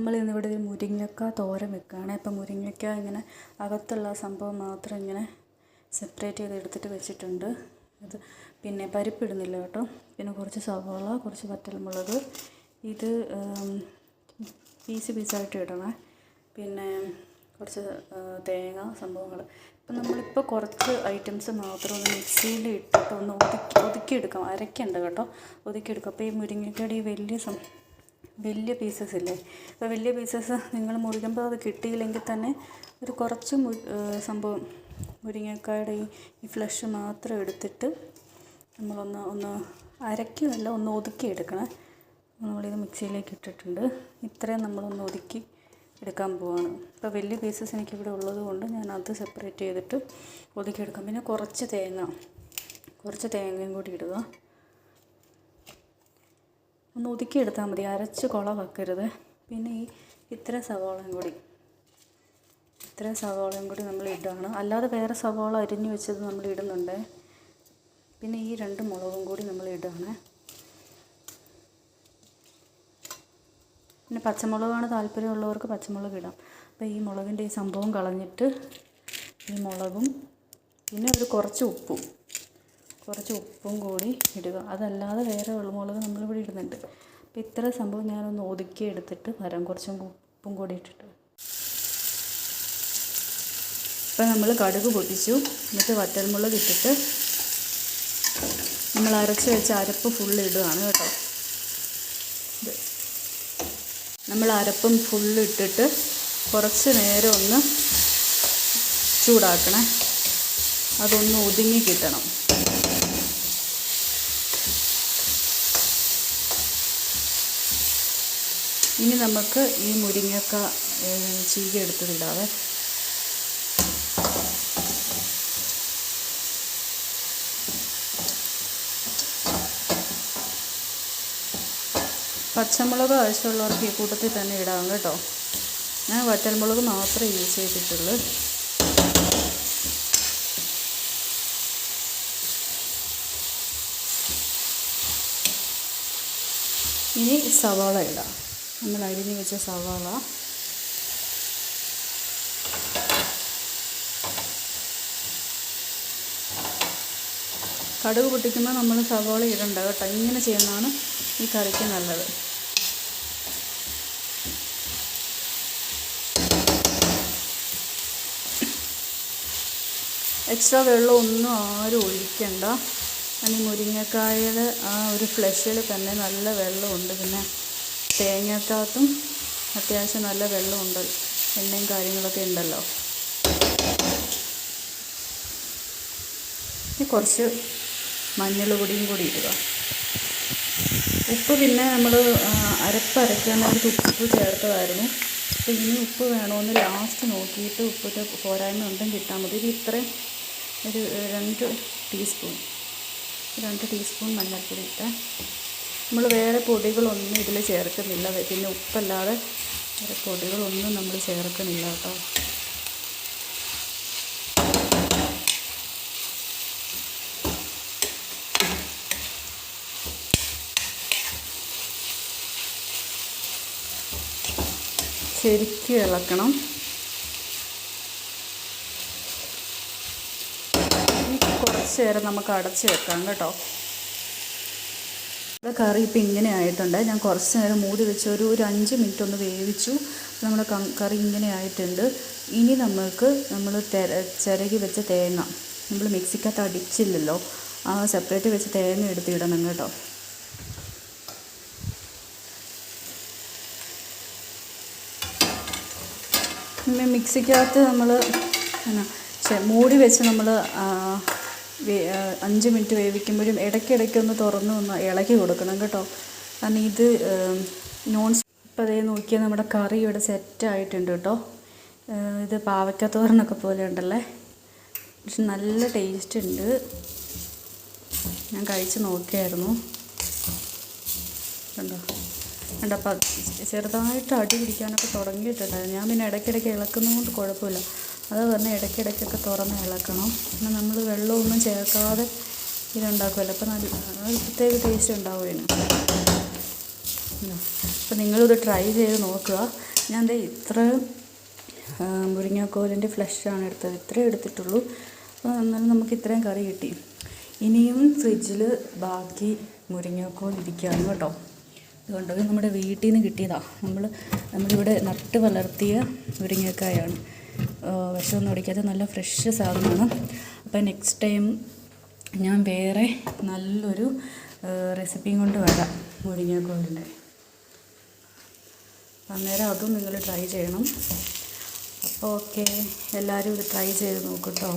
നമ്മൾ ഇന്നിവിടെ ഒരു മുരിങ്ങക്ക തോരൻ വെക്കുകയാണ്. അപ്പം മുരിങ്ങക്ക ഇങ്ങനെ അകത്തുള്ള സംഭവം മാത്രം ഇങ്ങനെ സെപ്പറേറ്റ് ചെയ്ത് എടുത്തിട്ട് വെച്ചിട്ടുണ്ട്. ഇത് പിന്നെ പരിപ്പിടുന്നില്ല കേട്ടോ. പിന്നെ കുറച്ച് സവാള, കുറച്ച് വറ്റൽമുളക്, ഇത് പീസായിട്ട് ഇടണേ. പിന്നെ കുറച്ച് തേങ്ങ സംഭവങ്ങൾ. ഇപ്പം നമ്മളിപ്പോൾ കുറച്ച് ഐറ്റംസ് മാത്രം ഒന്ന് മിക്സിയിൽ ഇട്ടിട്ട് ഒന്ന് ഒതുക്കിയെടുക്കാം. അരയ്ക്കണ്ട കേട്ടോ, ഒതുക്കിയെടുക്കാം. അപ്പോൾ ഈ മുരിങ്ങക്കയുടെ ഈ വലിയ പീസസ് ഇല്ലേ, അപ്പോൾ വലിയ പീസസ് നിങ്ങൾ മുറിക്കുമ്പോൾ അത് കിട്ടിയില്ലെങ്കിൽ തന്നെ ഒരു കുറച്ച് സംഭവം മുരിങ്ങക്കായുടെ ഈ ഫ്ലഷ് മാത്രം എടുത്തിട്ട് നമ്മളൊന്ന് അരയ്ക്കുമല്ല, ഒന്ന് ഒതുക്കിയെടുക്കണം. നമ്മളിത് മിക്സിയിലേക്ക് ഇട്ടിട്ടുണ്ട്. ഇത്രയും നമ്മളൊന്ന് ഒതുക്കി എടുക്കാൻ പോവാണ്. ഇപ്പോൾ വലിയ പീസസ് എനിക്കിവിടെ ഉള്ളത് കൊണ്ട് ഞാൻ അത് സെപ്പറേറ്റ് ചെയ്തിട്ട് ഒതുക്കിയെടുക്കാം. പിന്നെ കുറച്ച് തേങ്ങയും കൂടി ഇടുക. ഒന്ന് ഒതുക്കിയെടുത്താൽ മതി, അരച്ച് കുളമാക്കരുത്. പിന്നെ ഇത്ര സവാളയും കൂടി നമ്മൾ ഇടുകയാണ്. അല്ലാതെ വേറെ സവാള അരിഞ്ഞു വെച്ചത് നമ്മൾ ഇടുന്നുണ്ട്. പിന്നെ ഈ 2 മുളകും കൂടി നമ്മൾ ഇടുകയാണ്. പിന്നെ പച്ചമുളകാണ് താല്പര്യമുള്ളവർക്ക് പച്ചമുളക് ഇടാം. അപ്പോൾ ഈ മുളകിൻ്റെ ഈ സംഭവം കളഞ്ഞിട്ട് ഈ മുളകും പിന്നെ കുറച്ച് ഉപ്പും കൂടി ഇടുക. അതല്ലാതെ വേറെ മുളക് നമ്മളിവിടെ ഇടുന്നുണ്ട്. അപ്പോൾ ഇത്ര സംഭവം ഞാനൊന്ന് ഒതുക്കി എടുത്തിട്ട് വരാം, കുറച്ചും ഉപ്പും കൂടി ഇട്ടിട്ട്. ഇപ്പോൾ നമ്മൾ കടുക് പൊട്ടിച്ചു, എന്നിട്ട് വറ്റൽമുളക് ഇട്ടിട്ട് നമ്മൾ അരച്ച് വെച്ച അരപ്പ് ഫുള്ള് ഇടുകയാണ് കേട്ടോ. നമ്മൾ അരപ്പും ഫുള്ള് ഇട്ടിട്ട് കുറച്ച് നേരം ഒന്ന് ചൂടാക്കണേ. അതൊന്ന് ഒതുങ്ങി കിട്ടണം. ഇനി നമുക്ക് ഈ മുരിങ്ങക്ക ചീകി എടുത്തിടാവേ. പച്ചമുളക് ആവശ്യമുള്ളവർക്ക് ഈ കൂട്ടത്തിൽ തന്നെ ഇടാം കേട്ടോ. ഞാൻ വറ്റൽമുളക് മാത്രമേ യൂസ് ചെയ്തിട്ടുള്ളൂ. ഇനി സവാള ഇടാം. നമ്മൾ അരിഞ്ഞ് വെച്ച സവാള, കടുക് പൊട്ടിക്കുമ്പോൾ നമ്മൾ സവാള ഇടണ്ട കേട്ടോ. ഇങ്ങനെ ചെയ്യുന്നതാണ് ഈ കറിക്ക് നല്ലത്. എക്സ്ട്രാ വെള്ളമൊന്നും ആരും ഒഴിക്കണ്ട. ഈ മുരിങ്ങക്കായയുടെ ആ ഒരു ഫ്ലഷിൽ തന്നെ നല്ല വെള്ളമുണ്ട്. പിന്നെ തേങ്ങക്കകത്തും അത്യാവശ്യം നല്ല വെള്ളമുണ്ട്, എണ്ണയും കാര്യങ്ങളൊക്കെ ഉണ്ടല്ലോ. ഇനി കുറച്ച് മഞ്ഞൾ പൊടിയും കൂടി ഇടുക. ഉപ്പ് പിന്നെ നമ്മൾ അരയ്ക്കാൻ നേരത്ത് ഉപ്പ് ചേർത്തതായിരുന്നു. അപ്പോൾ ഇനി ഉപ്പ് വേണമെന്ന് ലാസ്റ്റ് നോക്കിയിട്ട് ഉപ്പിൻ്റെ പോരായ്മ ഉണ്ടെങ്കിൽ ഇട്ടാൽ മതി. ഇത് ഇത്രയും ഒരു 2 ടീസ്പൂൺ മഞ്ഞൾപ്പൊടി ഇട്ട്. നമ്മൾ വേറെ പൊടികളൊന്നും ഇതിൽ ചേർക്കുന്നില്ല. പിന്നെ ഉപ്പല്ലാതെ വേറെ പൊടികളൊന്നും നമ്മൾ ചേർക്കുന്നില്ല കേട്ടോ. ശരിക്കും ഇളക്കണം. കുറച്ച് നേരം നമുക്ക് അടച്ച് വെക്കാം കേട്ടോ. കറി ഇപ്പം ഇങ്ങനെ ആയിട്ടുണ്ട്. ഞാൻ കുറച്ച് നേരം മൂടി വെച്ച് ഒരു 5 മിനിറ്റ് ഒന്ന് വേവിച്ചു. നമ്മുടെ കറി ഇങ്ങനെ ആയിട്ടുണ്ട്. ഇനി നമ്മൾ ചിരകി വെച്ച തേങ്ങ, നമ്മൾ മിക്സിക്കകത്ത് അടിച്ചില്ലല്ലോ, ആ സെപ്പറേറ്റ് വെച്ച് തേങ്ങ എടുത്തിടണം കേട്ടോ. പിന്നെ മിക്സിക്കകത്ത് നമ്മൾ മൂടി വെച്ച് നമ്മൾ 5 മിനിറ്റ് വേവിക്കുമ്പോഴും ഇടയ്ക്കൊന്ന് തുറന്ന് ഒന്ന് ഇളക്കി കൊടുക്കണം കേട്ടോ. കാരണം ഇത് ഇപ്പോൾ അതേ നോക്കിയാൽ നമ്മുടെ കറി ഇവിടെ സെറ്റായിട്ടുണ്ട് കേട്ടോ. ഇത് പാവയ്ക്കത്തോരനൊക്കെ പോലെ ഉണ്ടല്ലേ, പക്ഷെ നല്ല ടേസ്റ്റ് ഉണ്ട്. ഞാൻ കഴിച്ച് നോക്കിയായിരുന്നു കണ്ടോ. അപ്പം ചെറുതായിട്ട് അടി പിടിക്കാനൊക്കെ തുടങ്ങിയിട്ടുണ്ടായിരുന്നു. ഞാൻ പിന്നെ ഇടയ്ക്കിടയ്ക്ക് ഇളക്കുന്നതുകൊണ്ട് കുഴപ്പമില്ല. അത് പറഞ്ഞാൽ ഇടയ്ക്കിടയ്ക്കൊക്കെ തുറന്ന് ഇളക്കണം. പിന്നെ നമ്മൾ വെള്ളമൊന്നും ചേർക്കാതെ ഇതുണ്ടാക്കുമല്ലോ, അപ്പോൾ നല്ല പ്രത്യേക ടേസ്റ്റ് ഉണ്ടാവും ഇതിന്. അപ്പോൾ നിങ്ങളിത് ട്രൈ ചെയ്ത് നോക്കുക. ഞാൻ ദേ ഇത്ര മുരിങ്ങാക്കോലിൻ്റെ ഫ്ലഷാണ് എടുത്തത്. ഇത്രയും എടുത്തിട്ടുള്ളൂ. എന്നാലും നമുക്ക് ഇത്രയും കറി കിട്ടി. ഇനിയും ഫ്രിഡ്ജിൽ ബാക്കി മുരിങ്ങാക്കോൽ ഇരിക്കുകയാണ് കേട്ടോ. ഇതുകൊണ്ട് അത് നമ്മുടെ വീട്ടിൽ നിന്ന് കിട്ടിയതാണ്. നമ്മളിവിടെ നട്ട് വളർത്തിയ മുരിങ്ങക്കായാണ്. വിഷമൊന്നും അടിക്കാതെ നല്ല ഫ്രഷ് സാധനമാണ്. അപ്പോൾ നെക്സ്റ്റ് ടൈം ഞാൻ വേറെ നല്ലൊരു റെസിപ്പിയും കൊണ്ട് വരാം മുരിങ്ങാക്കോലിൻ്റെ. അന്നേരം അതും നിങ്ങൾ ട്രൈ ചെയ്യണം. അപ്പോൾ ഓക്കെ, എല്ലാവരും ഇത് ട്രൈ ചെയ്ത് നോക്കൂ കേട്ടോ.